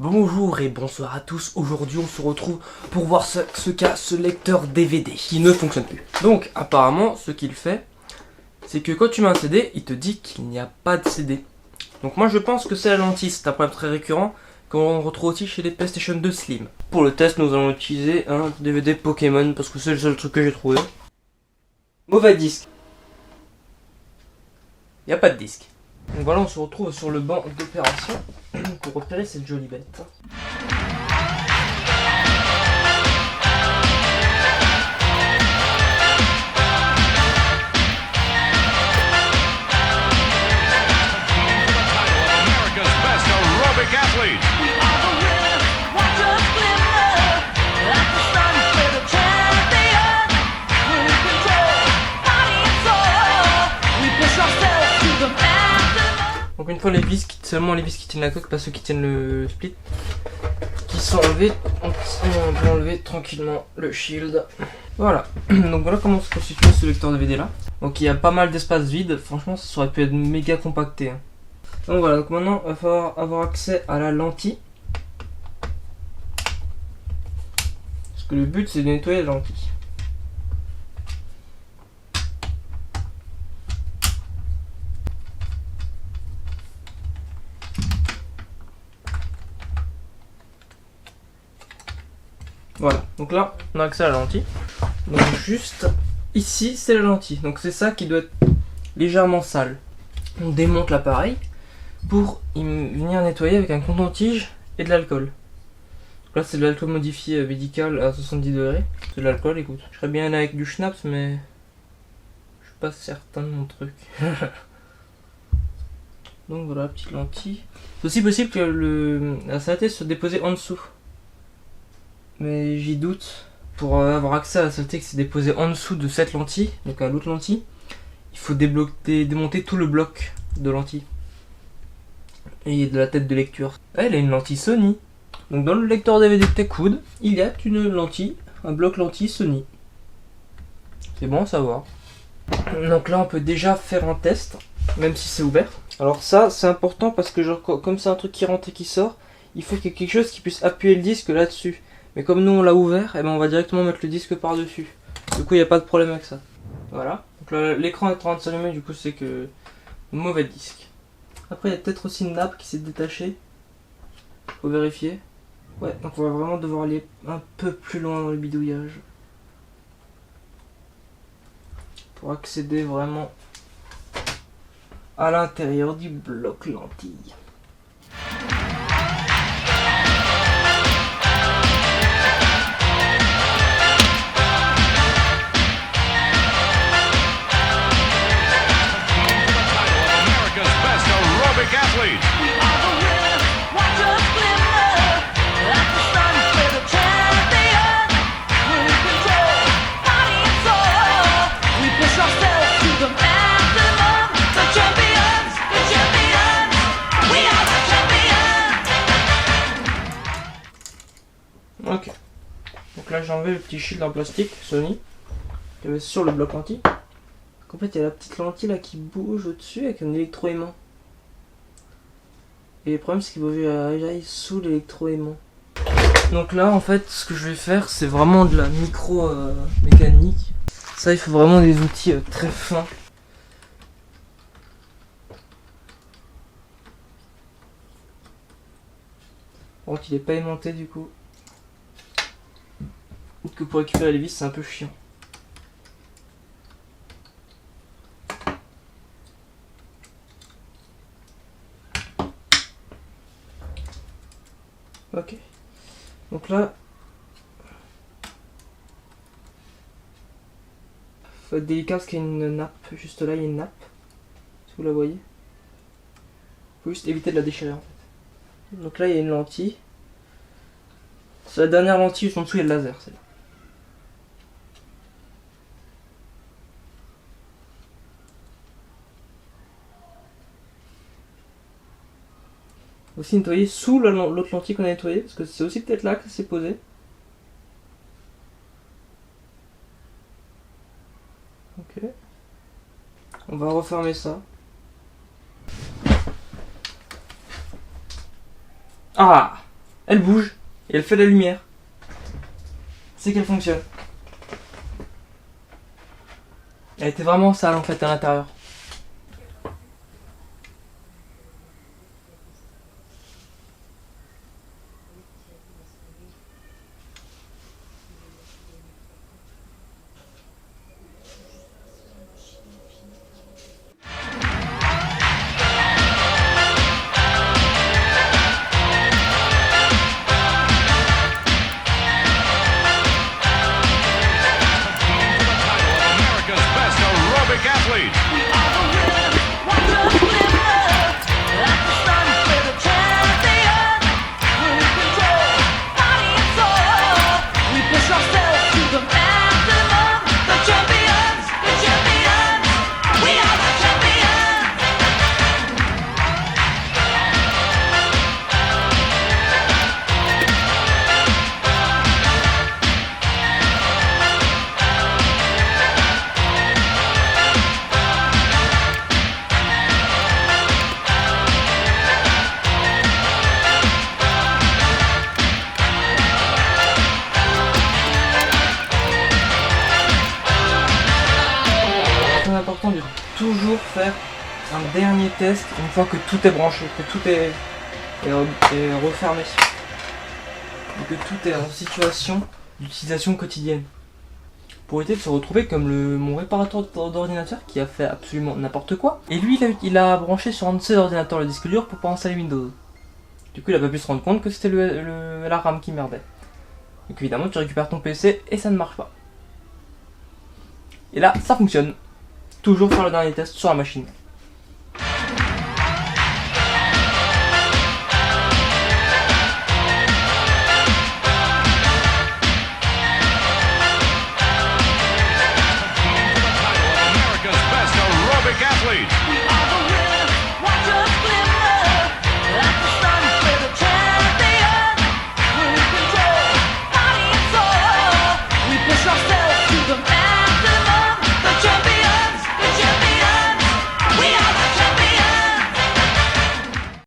Bonjour et bonsoir à tous. Aujourd'hui on se retrouve pour voir ce lecteur DVD qui ne fonctionne plus. Donc apparemment ce qu'il fait, c'est que quand tu mets un CD, il te dit qu'il n'y a pas de CD. Donc moi je pense que c'est la lentille, c'est un problème très récurrent qu'on retrouve aussi chez les PlayStation 2 Slim. Pour le test nous allons utiliser un DVD Pokémon parce que c'est le seul truc que j'ai trouvé. Mauvais disque. Il n'y a pas de disque. Donc voilà, on se retrouve sur le banc d'opération pour repérer cette jolie bête. Donc une fois les vis, seulement les vis qui tiennent la coque, pas ceux qui tiennent le split, qui sont enlevés, on peut enlever tranquillement le shield. Voilà, donc voilà comment se constitue ce lecteur DVD là. Donc il y a pas mal d'espace vide, franchement ça aurait pu être méga compacté. Hein. Donc voilà, donc maintenant il va falloir avoir accès à la lentille. Parce que le but c'est de nettoyer la lentille. Voilà, donc là on a accès à la lentille. Donc juste ici c'est la lentille, donc c'est ça qui doit être légèrement sale. On démonte l'appareil pour venir nettoyer avec un coton-tige et de l'alcool. Là c'est de l'alcool modifié médical à 70 degrés. C'est de l'alcool, écoute. Je serais bien allé avec du schnapps mais je suis pas certain de mon truc. Donc voilà, petite lentille. C'est aussi possible que la saleté se dépose en dessous. Mais j'y doute. Pour avoir accès à la saleté qui s'est déposée en dessous de cette lentille, donc à l'autre lentille, il faut démonter tout le bloc de lentilles. Et il y a de la tête de lecture. Elle a une lentille Sony. Donc dans le lecteur DVD TechWood, il y a une lentille, un bloc lentille Sony. C'est bon à savoir. Donc là on peut déjà faire un test, même si c'est ouvert. Alors ça c'est important parce que genre comme c'est un truc qui rentre et qui sort, il faut qu'il y ait quelque chose qui puisse appuyer le disque là-dessus. Mais comme nous on l'a ouvert, et ben on va directement mettre le disque par dessus. Du coup il n'y a pas de problème avec ça. Voilà. Donc l'écran est en train de s'allumer, du coup c'est que mauvais disque. Après il y a peut-être aussi une nappe qui s'est détachée. Faut vérifier. Ouais, donc on va vraiment devoir aller un peu plus loin dans le bidouillage. Pour accéder vraiment à l'intérieur du bloc lentille. Ok. Donc là j'ai enlevé le petit shield en plastique Sony qu'il y avait sur le bloc lentille. En fait il y a la petite lentille là qui bouge au-dessus avec un électroaimant. Et le problème c'est qu'il faut que j'aille sous l'électroaimant. Donc là en fait ce que je vais faire c'est vraiment de la micro mécanique. Ça il faut vraiment des outils très fins. Bon il est pas aimanté du coup. Que pour récupérer les vis c'est un peu chiant. Ok. Donc là, faut être délicat parce qu'il y a une nappe. Juste là, il y a une nappe. Si vous la voyez. Faut juste éviter de la déchirer en fait. Donc là, il y a une lentille. C'est la dernière lentille, juste en dessous, il y a le laser. Celle-là. Aussi nettoyer sous l'autre lentille qu'on a nettoyée, parce que c'est aussi peut-être là que c'est posé. Ok. On va refermer ça. Ah! elle bouge et elle fait la lumière. C'est qu'elle fonctionne. Elle était vraiment sale en fait à l'intérieur. C'est important de toujours faire un dernier test une fois que tout est branché, que tout est refermé et que tout est en situation d'utilisation quotidienne. Pour éviter de se retrouver comme mon réparateur d'ordinateur qui a fait absolument n'importe quoi. Et lui, il a branché sur un de ses ordinateurs le disque dur pour pas installer Windows. Du coup, il a pas pu se rendre compte que c'était la RAM qui merdait. Donc évidemment, tu récupères ton PC et ça ne marche pas. Et là, ça fonctionne. Toujours faire le dernier test sur la machine.